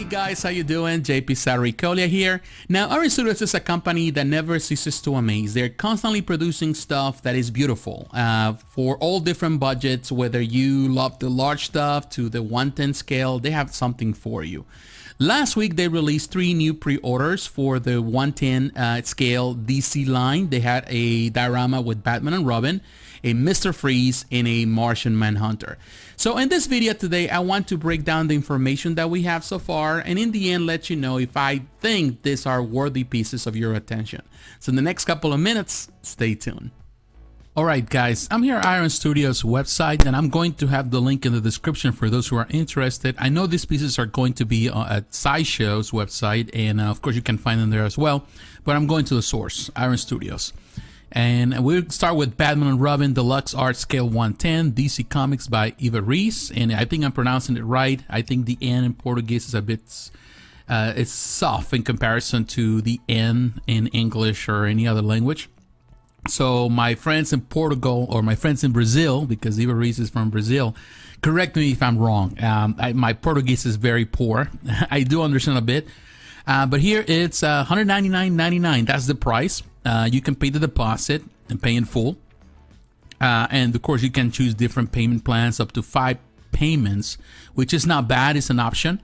guys, how you doing? jpsarrireviews here. Now, Ivan Studios is a company that never ceases to amaze. They're constantly producing stuff that is beautiful for all different budgets, whether you love the large stuff to the 1/10 scale, they have something for you. Last week, they released 3 new pre-orders for the 1/10 scale DC line. They had a diorama with Batman and Robin, a Mr. Freeze, and a Martian Manhunter. So in this video today, I want to break down the information that we have so far, and in the end, let you know if I think these are worthy pieces of your attention. So in the next couple of minutes, stay tuned. Alright guys, I'm here at Iron Studios website, and I'm going to have the link in the description for those who are interested. I know these pieces are going to be at Sideshow's website, and of course you can find them there as well, but I'm going to the source, Iron Studios. And we'll start with Batman and Robin Deluxe Art Scale 1/10 DC Comics by Ivan Reis, and I think I'm pronouncing it right. I think the N in Portuguese is a bit it's soft in comparison to the N in English or any other language. So my friends in Portugal, or my friends in Brazil, because Ivan Reis is from Brazil, correct me if I'm wrong. My Portuguese is very poor. I do understand a bit, but here it's $199.99. That's the price. You can pay the deposit and pay in full, and of course you can choose different payment plans, up to 5 payments, which is not bad. It's an option,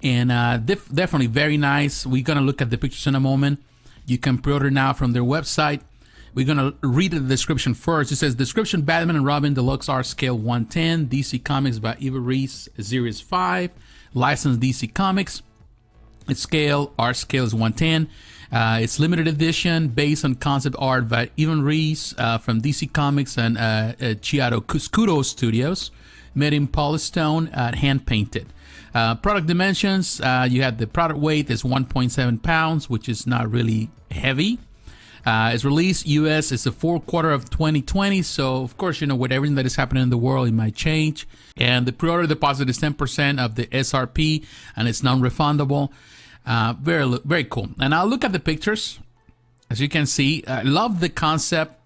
and definitely very nice. We're gonna look at the pictures in a moment. You can pre-order now from their website. We're gonna read the description first. It says, description: Batman and Robin Deluxe Art Scale 1/10 DC Comics by Ivan Reis, Series 5, licensed DC Comics. Its scale, art scale, is 1/10. It's limited edition based on concept art by Ivan Reis from DC Comics and Chiado Cuscudo Studios, made in polystone, hand painted. Product dimensions: you have the product weight is 1.7 pounds, which is not really heavy. It's released US is the 4th quarter of 2020, so of course, you know, with everything that is happening in the world, it might change. And the pre-order deposit is 10% of the SRP, and it's non-refundable. Very cool. And I'll look at the pictures. As you can see, I love the concept.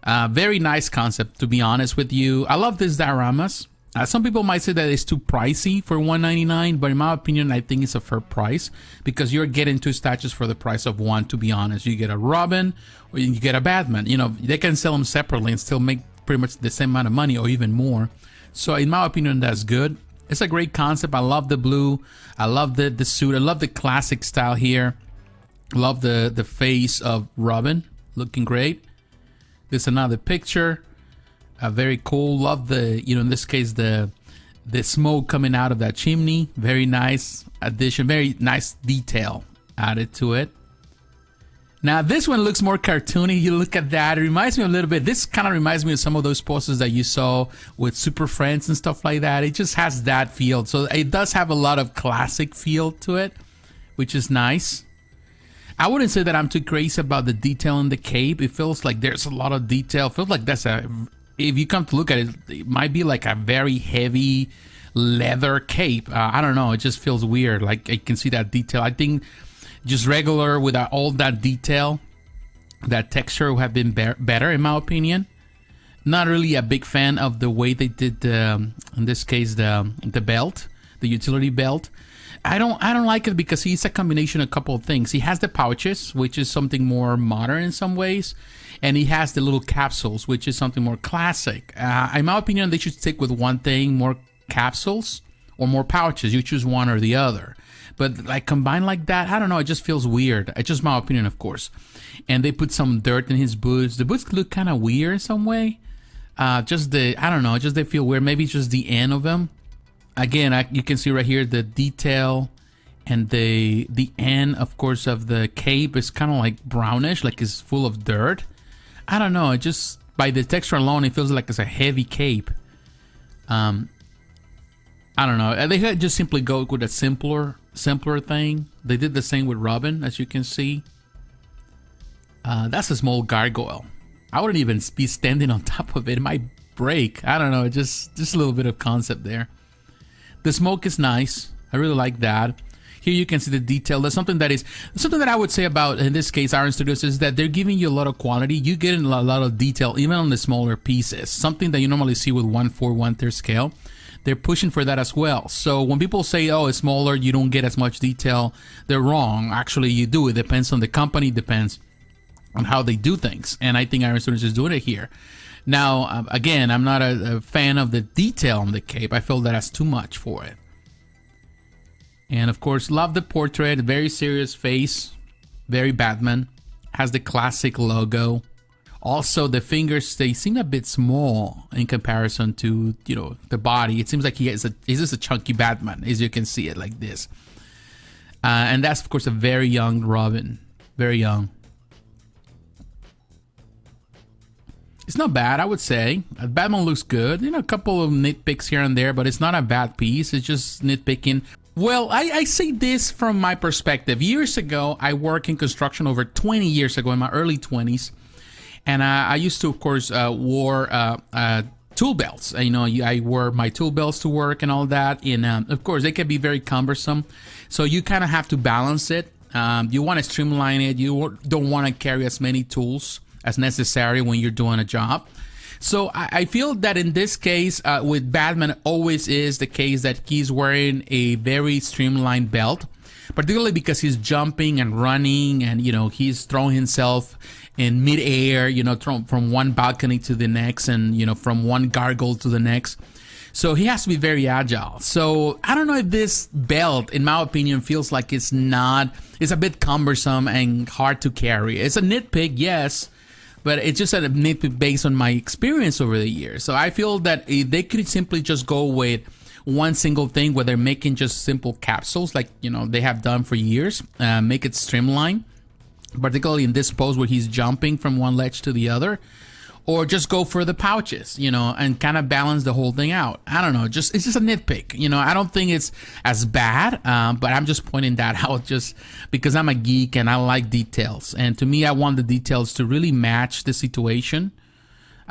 Very nice concept, to be honest with you. I love these dioramas. Some people might say that it's too pricey for $199, but in my opinion, I think it's a fair price, because you're getting 2 statues for the price of 1, to be honest. You get a Robin or you get a Batman. You know, they can sell them separately and still make pretty much the same amount of money or even more. So in my opinion, that's good. It's a great concept. I love the blue. I love the suit. I love the classic style here. Love the face of Robin, looking great. There's another picture. Very cool. Love the, you know, in this case, the smoke coming out of that chimney. Very nice addition. Very nice detail added to it. Now this one looks more cartoony. You look at that, it reminds me a little bit, this kind of reminds me of some of those posters that you saw with Super Friends and stuff like that. It just has that feel. So it does have a lot of classic feel to it, which is nice. I wouldn't say that I'm too crazy about the detail in the cape. It feels like there's a lot of detail. It feels like that's a, if you come to look at it, it might be like a very heavy leather cape. I don't know, it just feels weird. Like I can see that detail. I think just regular without all that detail, that texture would have been better in my opinion. Not really a big fan of the way they did in this case the belt, the utility belt. I don't like it because he's a combination of a couple of things. He has the pouches, which is something more modern in some ways, and he has the little capsules, which is something more classic. In my opinion, they should stick with one thing: more capsules or more pouches. You choose one or the other. But like combined like that, I don't know, it just feels weird. It's just my opinion, of course. And they put some dirt in his boots. The boots look kind of weird in some way. I don't know, just they feel weird. Maybe it's just the end of them. Again, you can see right here the detail, and the end, of course, of the cape is kind of like brownish, like it's full of dirt. I don't know, it just, by the texture alone, it feels like it's a heavy cape. I don't know. They had just simply go with a simpler thing. They did the same with Robin, as you can see. That's a small gargoyle. I wouldn't even be standing on top of it. It might break. I don't know. Just a little bit of concept there. The smoke is nice. I really like that. Here you can see the detail. There's something that I would say about, in this case, Iron Studios, is that they're giving you a lot of quality. You get a lot of detail, even on the smaller pieces. Something that you normally see with 1/4, 1/3 scale. they're pushing for that as well. So when people say, oh, it's smaller, you don't get as much detail, they're wrong. Actually, you do. It depends on the company, depends on how they do things. And I think Iron Studios is doing it here. Now, again, I'm not a fan of the detail on the cape. I feel that that's too much for it. And of course, love the portrait. Very serious face. Very Batman. Has the classic logo. Also, the fingers, they seem a bit small in comparison to, you know, the body. It seems like he's just a chunky Batman, as you can see it like this. And that's, of course, a very young Robin. Very young. It's not bad, I would say. Batman looks good. You know, a couple of nitpicks here and there, but it's not a bad piece. It's just nitpicking. Well, I say this from my perspective. Years ago, I worked in construction over 20 years ago, in my early 20s. And I used to, of course, wore tool belts. You know, I wore my tool belts to work and all that. And of course, they can be very cumbersome. So you kind of have to balance it. You want to streamline it. You don't want to carry as many tools as necessary when you're doing a job. So I feel that in this case, with Batman, always is the case that he's wearing a very streamlined belt, particularly because he's jumping and running, and, you know, he's throwing himself in midair, you know, from one balcony to the next, and, you know, from one gargoyle to the next. So he has to be very agile. So I don't know if this belt, in my opinion, feels like it's a bit cumbersome and hard to carry. It's a nitpick, yes, but it's just a nitpick based on my experience over the years. So I feel that they could simply just go with one single thing where they're making just simple capsules, like, you know, they have done for years, make it streamlined, particularly in this pose where he's jumping from one ledge to the other, or just go for the pouches, you know, and kind of balance the whole thing out. I don't know, it's just a nitpick, you know. I don't think it's as bad, but I'm just pointing that out just because I'm a geek and I like details. And to me, I want the details to really match the situation.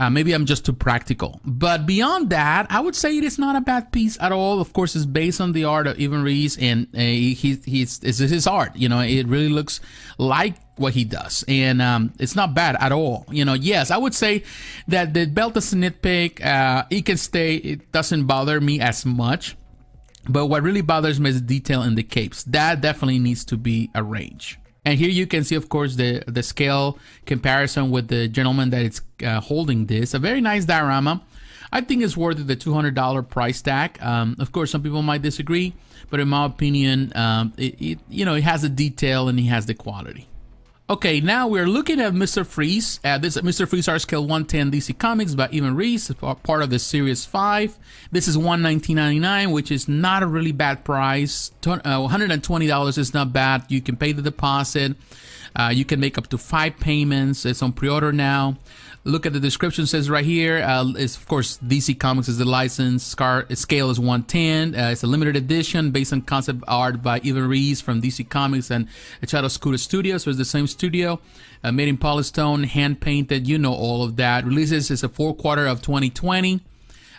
Maybe I'm just too practical. But beyond that, I would say it is not a bad piece at all. Of course, it's based on the art of Ivan Reis, and it's his art. You know, it really looks like what he does. And it's not bad at all. You know, yes, I would say that the belt is a nitpick. It can stay. It doesn't bother me as much. But what really bothers me is the detail in the capes. That definitely needs to be arranged. And here you can see, of course, the scale comparison with the gentleman that is holding this. A very nice diorama. I think it's worth the $200 price tag. Of course, some people might disagree, but in my opinion, it has the detail and it has the quality. Okay, now we're looking at Mr. Freeze. This is Mr. Freeze Art Scale 110 DC Comics by Ivan Reis, part of the Series 5. This is $119.99, which is not a really bad price. $120 is not bad. You can pay the deposit. You can make up to 5 payments. It's on pre-order now. Look at the description, says right here, is of course DC Comics is the license, scale is 110, it's a limited edition based on concept art by Ivan Reis from DC Comics and Chiaroscuro Studio, so it's the same studio, made in polystone, hand painted, you know all of that. Releases is a 4th quarter of 2020.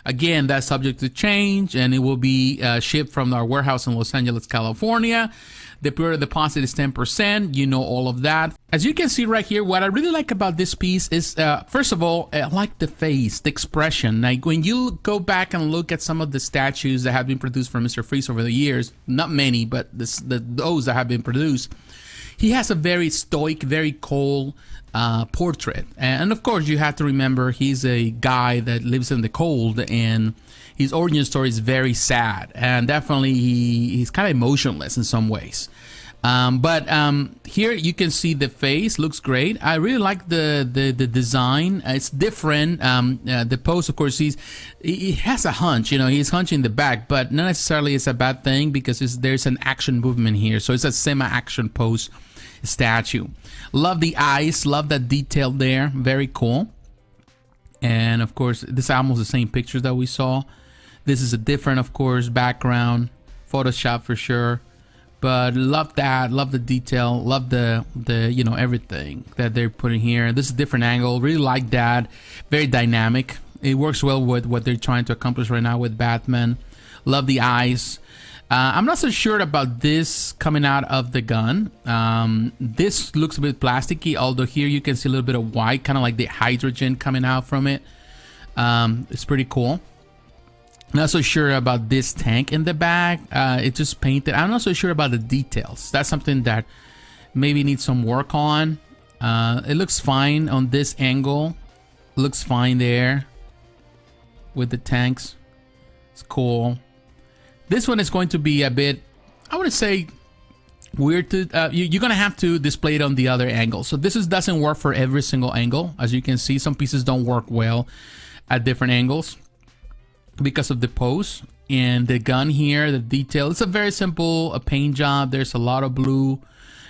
Again, that's subject to change, and it will be shipped from our warehouse in Los Angeles, California. The pre-order deposit is 10%. You know all of that. As you can see right here, what I really like about this piece is, first of all, I like the face, the expression. Like when you go back and look at some of the statues that have been produced from Mr. Freeze over the years, not many, but those that have been produced, he has a very stoic, very cold portrait. And of course, you have to remember he's a guy that lives in the cold, and his origin story is very sad, and definitely he's kind of emotionless in some ways. But here you can see the face looks great. I really like the design. It's different. The pose, of course, he has a hunch. You know, he's hunching the back, but not necessarily it's a bad thing because there's an action movement here. So it's a semi-action pose statue. Love the eyes. Love that detail there. Very cool. And of course, this is almost the same pictures that we saw. This is a different, of course, background, Photoshop for sure. But love that, love the detail, love the you know, everything that they're putting here. This is a different angle, really like that. Very dynamic. It works well with what they're trying to accomplish right now with Batman. Love the eyes. I'm not so sure about this coming out of the gun. This looks a bit plasticky, although here you can see a little bit of white, kind of like the hydrogen coming out from it. It's pretty cool. Not so sure about this tank in the back. It's just painted. I'm not so sure about the details. That's something that maybe needs some work on. It looks fine on this angle. Looks fine there with the tanks. It's cool. This one is going to be a bit, I would say, weird to you're gonna have to display it on the other angle. So this doesn't work for every single angle. As you can see, some pieces don't work well at different angles because of the pose. And the gun here, the detail, it's a very simple paint job. There's a lot of blue.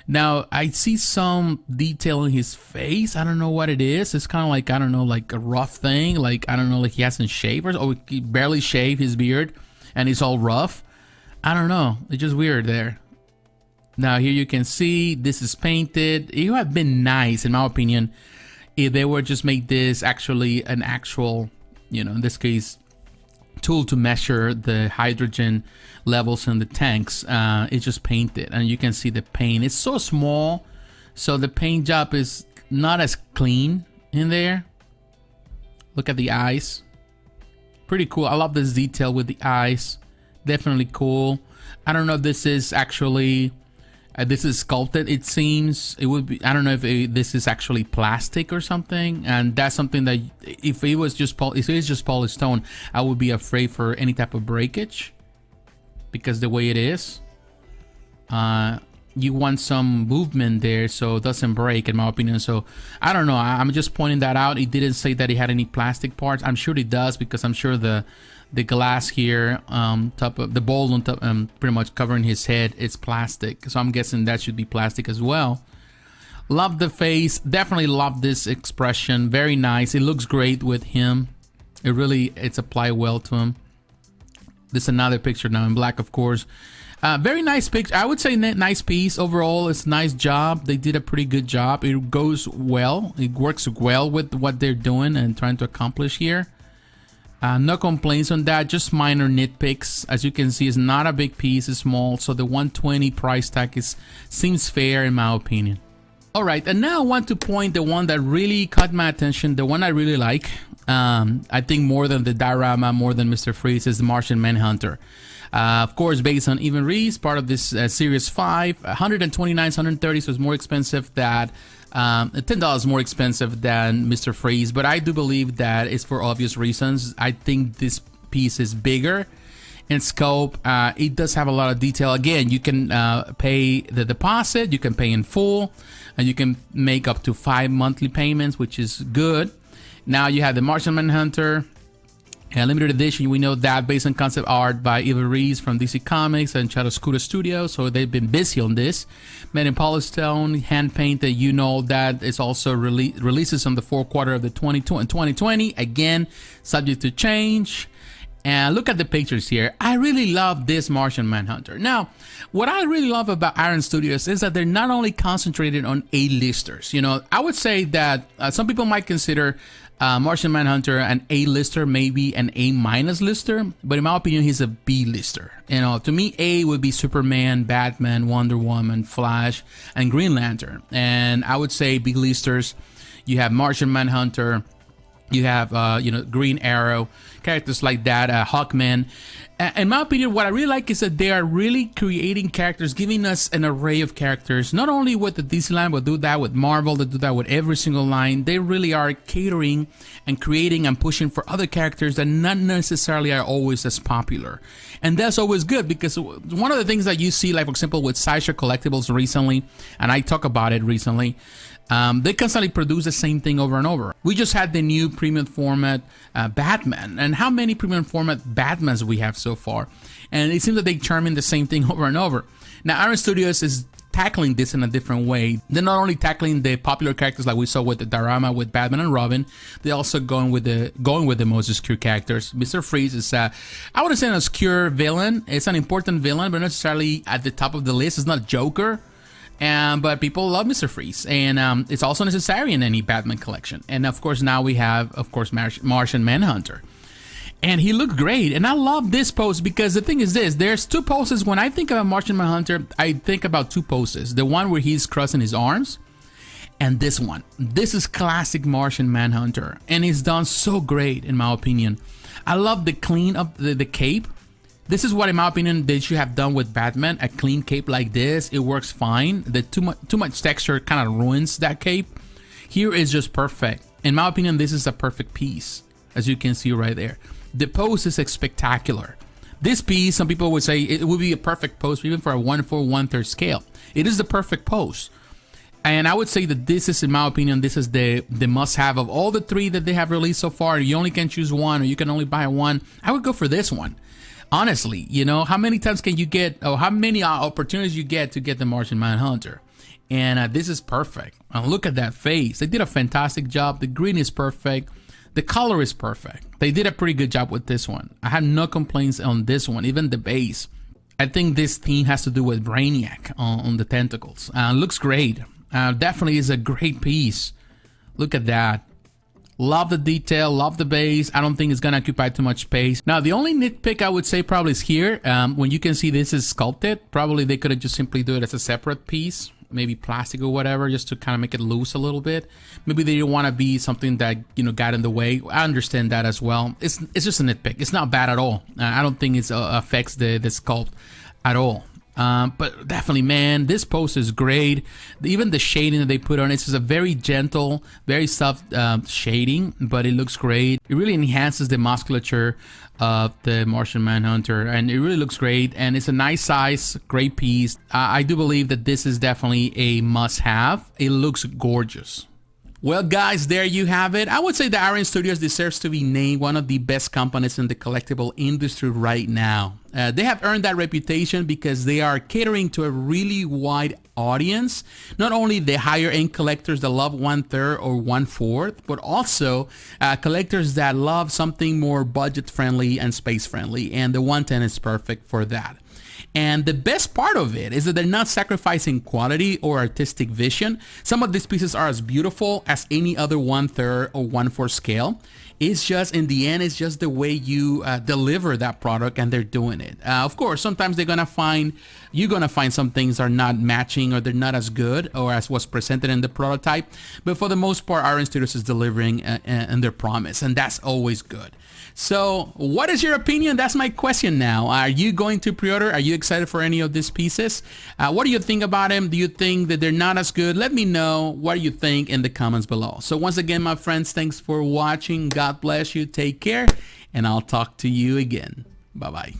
Now I see some detail in his face. I don't know what it is. It's kind of like, I don't know, like a rough thing, like I don't know, like he hasn't shaved or he barely shaved his beard and it's all rough. I don't know, it's just weird there. Now here you can see this is painted. It would have been nice, in my opinion, if they were just make this actually an actual, you know, in this case, tool to measure the hydrogen levels in the tanks. It's just painted, and you can see the paint. It's so small, so the paint job is not as clean in there. Look at the eyes. Pretty cool. I love this detail with the eyes. Definitely cool. I don't know if this is actually this is sculpted. It seems it would be. I don't know if this is actually plastic or something, and that's something that if it was just if it is just polished stone, I would be afraid for any type of breakage, because the way it is, you want some movement there so it doesn't break, in my opinion. So I don't know. I'm just pointing that out. It didn't say that it had any plastic parts. I'm sure it does, because I'm sure the glass here, top of the bowl on top, pretty much covering his head, it's plastic. So I'm guessing that should be plastic as well. Love the face. Definitely love this expression. Very nice. It looks great with him. It's applied well to him. This is another picture now in black, of course. Very nice picture. I would say nice piece overall. It's a nice job. They did a pretty good job. It goes well. It works well with what they're doing and trying to accomplish here. No complaints on that, just minor nitpicks. As you can see, it's not a big piece, it's small, so the 120 price tag seems fair in my opinion. All right, and now I want to point the one that really caught my attention, the one I really like. I think more than the diorama, more than Mr. Freeze, is the Martian Manhunter. Of course, based on Ivan Reis, part of this Series 5, 129, 130, so it's more expensive than $10 more expensive than Mr. Freeze, but I do believe that it's for obvious reasons. I think this piece is bigger in scope. It does have a lot of detail. Again, you can pay the deposit, you can pay in full, and you can make up to 5 monthly payments, which is good. Now you have the Martian Manhunter. Limited edition, we know that, based on concept art by Ivan Reis from DC Comics and Chiaroscuro Studios, so they've been busy on this. Made in polished stone, hand painted. You know that it's also releases on the fourth quarter of the 2020. Again, subject to change. And look at the pictures here. I really love this Martian Manhunter. Now, what I really love about Iron Studios is that they're not only concentrated on A-listers. You know, I would say that some people might consider Martian Manhunter an A-lister, maybe an A- lister, but in my opinion, he's a B-lister. You know, to me, A would be Superman, Batman, Wonder Woman, Flash, and Green Lantern. And I would say B-listers, you have Martian Manhunter, you have, you know, Green Arrow, characters like that, Hawkman. In my opinion, what I really like is that they are really creating characters, giving us an array of characters, not only with the DC line, but do that with Marvel, they do that with every single line. They really are catering and creating and pushing for other characters that not necessarily are always as popular. And that's always good, because one of the things that you see, like for example, with Sideshow Collectibles recently, and I talk about it recently, they constantly produce the same thing over and over. We just had the new premium format Batman, and how many premium format Batmans we have so far, and it seems that they charm in the same thing over and over. Now Iron Studios is tackling this in a different way. They're not only tackling the popular characters like we saw with the diorama with Batman and Robin, they're also going with the most obscure characters. Mr. Freeze is I wouldn't say an obscure villain. It's an important villain, but not necessarily at the top of the list. It's not Joker. But people love Mr. Freeze, and it's also necessary in any Batman collection. And of course, now we have, of course, Martian Manhunter, and he looked great. And I love this pose, because the thing is this: there's two poses. When I think about Martian Manhunter, I think about two poses: the one where he's crossing his arms, and this one. This is classic Martian Manhunter, and it's done so great in my opinion. I love the clean of the cape. This is what, in my opinion, they should have done with Batman. A clean cape like this, it works fine. The too much texture kind of ruins that cape. Here is just perfect. In my opinion, this is a perfect piece, as you can see right there. The pose is spectacular. This piece, some people would say it would be a perfect pose even for a 1/4, 1/3 scale. It is the perfect pose. And I would say that this is, in my opinion, this is the must-have of all the 3 that they have released so far. You only can choose one, or you can only buy one. I would go for this one. Honestly, you know, how many times can you get, or how many opportunities you get to get the Martian Manhunter? And this is perfect. Look at that face. They did a fantastic job. The green is perfect. The color is perfect. They did a pretty good job with this one. I have no complaints on this one, even the base. I think this theme has to do with Brainiac on the tentacles. Looks great. Definitely is a great piece. Look at that. Love the detail, love the base. I don't think it's gonna occupy too much space. Now, the only nitpick I would say probably is here. When you can see this is sculpted, probably they could have just simply do it as a separate piece, maybe plastic or whatever, just to kind of make it loose a little bit. Maybe they didn't want to be something that, you know, got in the way. I understand that as well. It's just a nitpick. It's not bad at all. I don't think it affects the sculpt at all. But definitely, man, this pose is great. Even the shading that they put on it is a very gentle, very soft shading, but it looks great. It really enhances the musculature of the Martian Manhunter, and it really looks great. And it's a nice size, great piece. I do believe that this is definitely a must-have. It looks gorgeous. Well, guys, there you have it. I would say that Iron Studios deserves to be named one of the best companies in the collectible industry right now. They have earned that reputation because they are catering to a really wide audience. Not only the higher end collectors that love 1/3 or 1/4, but also collectors that love something more budget friendly and space friendly. And the 110 is perfect for that. And the best part of it is that they're not sacrificing quality or artistic vision. Some of these pieces are as beautiful as any other 1/3 or 1/4 scale. It's just, in the end, it's just the way you deliver that product, and they're doing it. Of course, sometimes you're gonna find some things are not matching, or they're not as good or as was presented in the prototype. But for the most part, Iron Studios is delivering in their promise, and that's always good. So what is your opinion? That's my question now. Are you going to pre-order? Are you excited for any of these pieces? What do you think about them? Do you think that they're not as good? Let me know what you think in the comments below. So once again, my friends, thanks for watching. God bless you. Take care, and I'll talk to you again. Bye-bye.